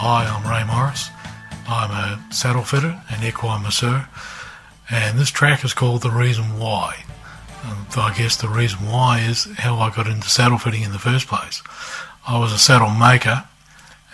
Hi, I'm Ray Morris. I'm a saddle fitter and equine masseur, and this track is called The Reason Why. I guess the reason why is how I got into saddle fitting in the first place. I was a saddle maker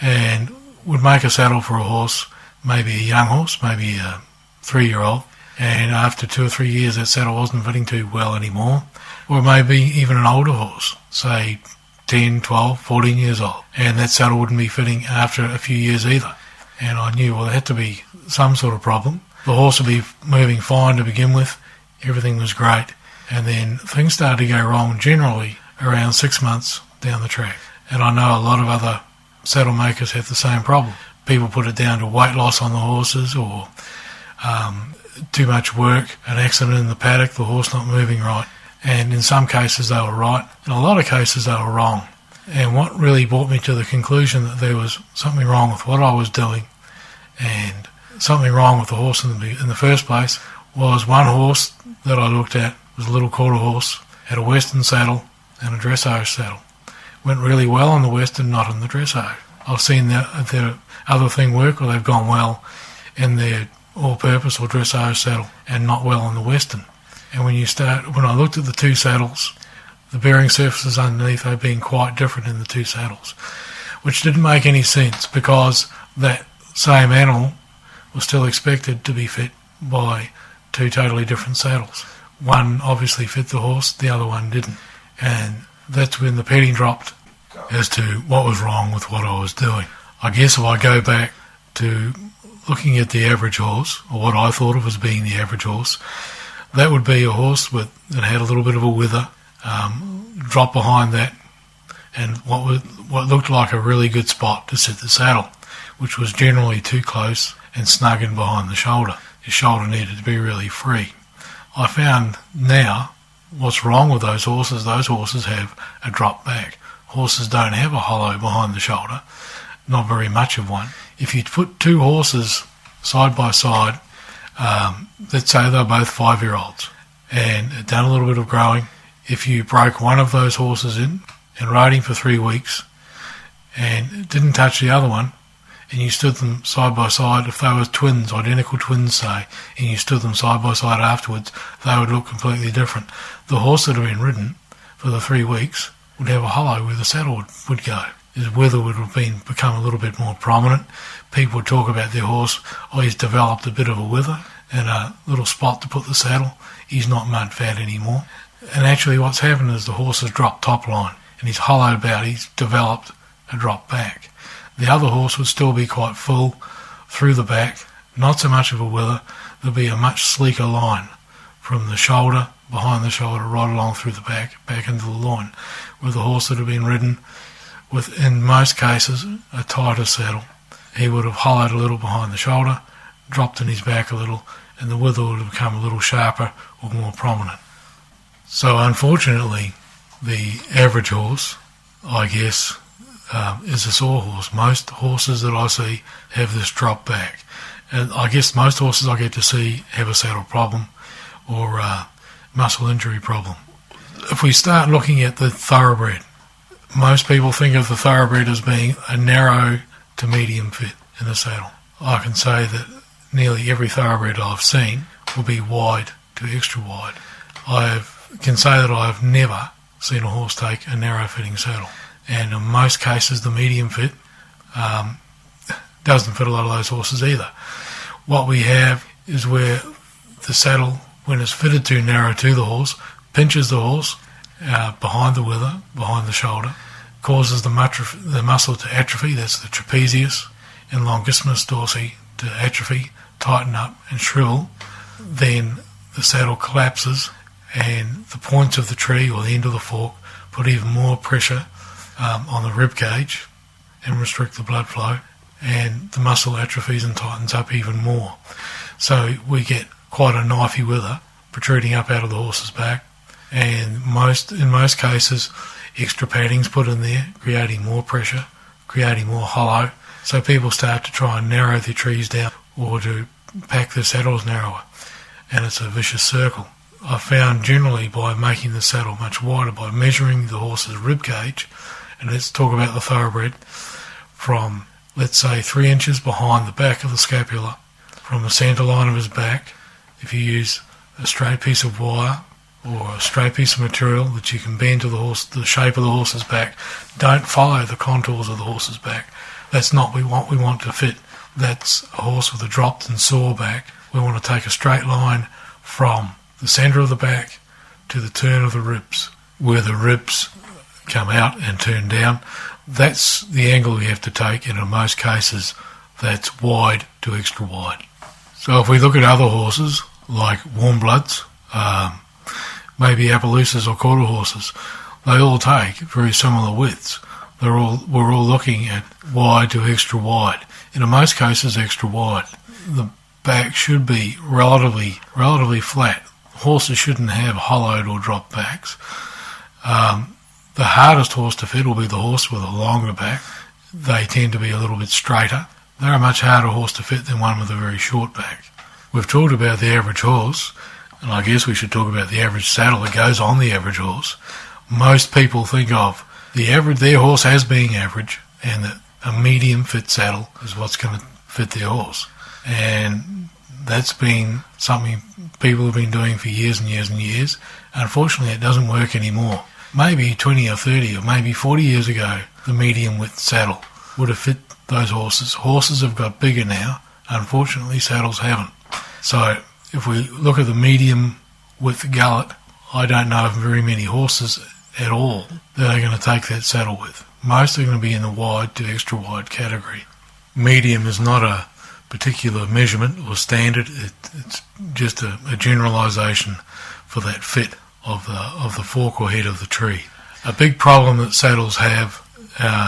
and would make a saddle for a horse, maybe a young horse, maybe a 3-year-old, and after 2 or 3 years that saddle wasn't fitting too well anymore, or maybe even an older horse, say 10, 12, 14 years old, and that saddle wouldn't be fitting after a few years either. And I knew, well, there had to be some sort of problem. The horse would be moving fine to begin with, everything was great, and then things started to go wrong generally around 6 months down the track. And I know a lot of other saddle makers have the same problem. People put it down to weight loss on the horses, or too much work, an accident in the paddock, the horse not moving right. And in some cases they were right, in a lot of cases they were wrong. And what really brought me to the conclusion that there was something wrong with what I was doing and something wrong with the horse in the first place was one horse that I looked at was a little quarter horse, had a western saddle and a dressage saddle. Went really well on the western, not on the dressage. I've seen the other thing work, or they've gone well in their all-purpose or dressage saddle and not well on the western. And when I looked at the two saddles, the bearing surfaces underneath had been quite different in the two saddles, which didn't make any sense because that same animal was still expected to be fit by two totally different saddles. One obviously fit the horse, the other one didn't. And that's when the penny dropped as to what was wrong with what I was doing. I guess if I go back to looking at the average horse, or what I thought of as being the average horse, that would be a horse that had a little bit of a wither, drop behind that, and what looked like a really good spot to sit the saddle, which was generally too close and snug in behind the shoulder. The shoulder needed to be really free. I found now what's wrong with those horses have a drop back. Horses don't have a hollow behind the shoulder, not very much of one. If you put two horses side by side, let's say they're both 5-year-olds and had done a little bit of growing, if you broke one of those horses in and rode him for 3 weeks and didn't touch the other one, and you stood them side by side, if they were twins, identical twins say, and you stood them side by side afterwards, they would look completely different. The horse that had been ridden for the 3 weeks would have a hollow where the saddle would go. His wither would have become a little bit more prominent. People would talk about their horse, he's developed a bit of a wither and a little spot to put the saddle. He's not mud fat anymore. And actually what's happened is the horse has dropped top line and he's hollowed out, he's developed a drop back. The other horse would still be quite full through the back, not so much of a wither. There'll be a much sleeker line from the shoulder, behind the shoulder, right along through the back into the loin, where the horse that had been ridden with, in most cases, a tighter saddle. He would have hollowed a little behind the shoulder, dropped in his back a little, and the wither would have become a little sharper or more prominent. So unfortunately, the average horse, I guess, is a sawhorse. Most horses that I see have this drop back. And I guess most horses I get to see have a saddle problem or a muscle injury problem. If we start looking at the thoroughbred, most people think of the thoroughbred as being a narrow to medium fit in the saddle. I can say that nearly every thoroughbred I've seen will be wide to extra wide. I can say that I've never seen a horse take a narrow fitting saddle. And in most cases the medium fit doesn't fit a lot of those horses either. What we have is where the saddle, when it's fitted too narrow to the horse, pinches the horse behind the wither, behind the shoulder, causes the muscle to atrophy, that's the trapezius and longissimus dorsi, to atrophy, tighten up and shrivel. Then the saddle collapses and the points of the tree or the end of the fork put even more pressure on the rib cage and restrict the blood flow, and the muscle atrophies and tightens up even more. So we get quite a knifey wither protruding up out of the horse's back, and in most cases extra padding's put in there, creating more pressure, creating more hollow. So people start to try and narrow their trees down or to pack their saddles narrower, and it's a vicious circle. I've found generally by making the saddle much wider, by measuring the horse's rib cage, and let's talk about the thoroughbred, from let's say 3 inches behind the back of the scapula from the centre line of his back. If you use a straight piece of wire or a straight piece of material that you can bend to the shape of the horse's back, don't follow the contours of the horse's back. That's not what we want to fit. That's a horse with a dropped and sore back. We want to take a straight line from the centre of the back to the turn of the ribs, where the ribs come out and turn down. That's the angle we have to take, and in most cases that's wide to extra wide. So if we look at other horses like warm bloods, maybe Appaloosas or quarter horses, they all take very similar widths. We're all looking at wide to extra wide. In most cases, extra wide. The back should be relatively flat. Horses shouldn't have hollowed or dropped backs. The hardest horse to fit will be the horse with a longer back. They tend to be a little bit straighter. They're a much harder horse to fit than one with a very short back. We've talked about the average horse, and I guess we should talk about the average saddle that goes on the average horse. Most people think of their horse as being average, and that a medium fit saddle is what's going to fit their horse. And that's been something people have been doing for years and years and years. Unfortunately, it doesn't work anymore. Maybe 20 or 30 or maybe 40 years ago, the medium width saddle would have fit those horses. Horses have got bigger now. Unfortunately, saddles haven't. So if we look at the medium width gullet, I don't know of very many horses at all that are going to take that saddle width. Most are going to be in the wide to extra wide category. Medium is not a particular measurement or standard. It's just a generalisation for that fit of the fork or head of the tree. A big problem that saddles have,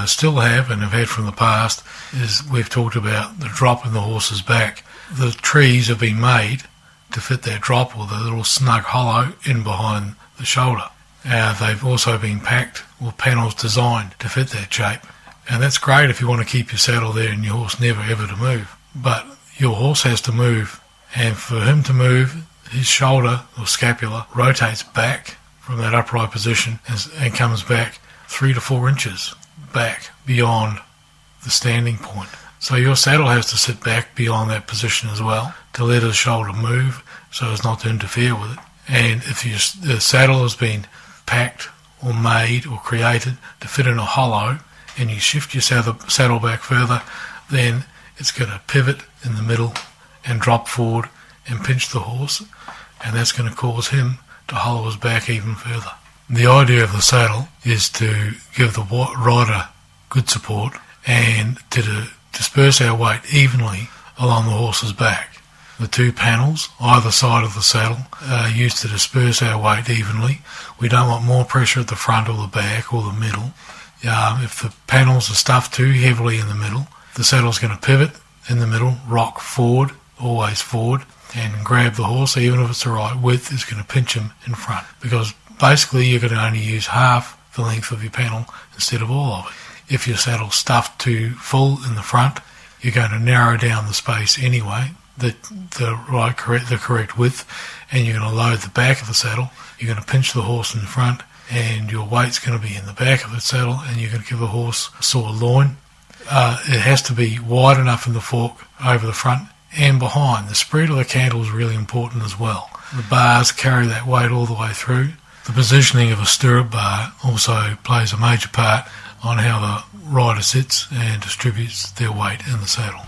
still have and have had from the past, is we've talked about the drop in the horse's back. The trees have been made to fit that drop, or the little snug hollow in behind the shoulder. They've also been packed or panels designed to fit that shape. And that's great if you want to keep your saddle there and your horse never ever to move. But your horse has to move, and for him to move, his shoulder or scapula rotates back from that upright position and comes back 3 to 4 inches back beyond the standing point. So your saddle has to sit back beyond that position as well to let his shoulder move so as not to interfere with it. And if the saddle has been packed or made or created to fit in a hollow and you shift your saddle back further, then it's going to pivot in the middle and drop forward and pinch the horse, and that's going to cause him to hollow his back even further. The idea of the saddle is to give the rider good support and to disperse our weight evenly along the horse's back. The two panels either side of the saddle are used to disperse our weight evenly. We don't want more pressure at the front or the back or the middle. If the panels are stuffed too heavily in the middle, the saddle's going to pivot in the middle, rock forward, always forward, and grab the horse. Even if it's the right width, it's going to pinch him in front, because basically you're going to only use half the length of your panel instead of all of it. If your saddle's stuffed too full in the front, you're going to narrow down the space anyway, the correct width, and you're going to load the back of the saddle. You're going to pinch the horse in front, and your weight's going to be in the back of the saddle, and you're going to give the horse a sore loin. It has to be wide enough in the fork over the front and behind. The spread of the cantle is really important as well. The bars carry that weight all the way through. The positioning of a stirrup bar also plays a major part on how the rider sits and distributes their weight in the saddle.